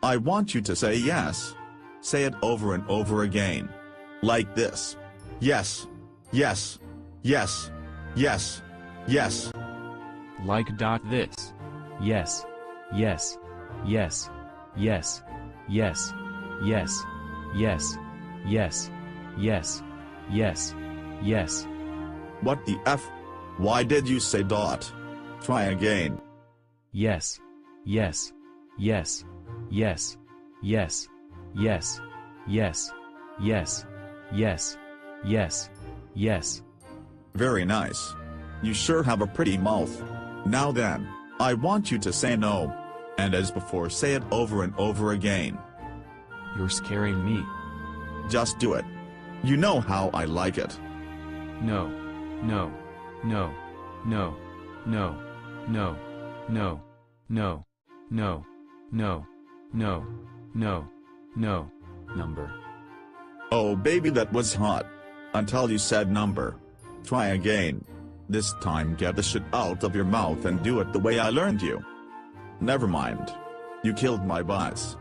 I want you to say yes. Say it over and over again. Like this. Yes. Yes. Yes. Yes. Yes. Like this. Yes. Yes. Yes. Yes. Yes. Yes. Yes. Yes. Yes. Yes. Yes. What the F? Why did you say dot? Try again. Yes. Yes. Yes. Yes. Yes. Yes. Yes. Yes. Yes. Yes. Yes. Very nice. You sure have a pretty mouth. Now then, I want you to say no. And as before, say it over and over again. You're scaring me. Just do it. You know how I like it. No. No. No. No. No. No. No. No. No. No. No. No. No. Number. Oh baby, that was hot. Until you said number. Try again. This time get the shit out of your mouth and do it the way I learned you. Never mind. You killed my buzz.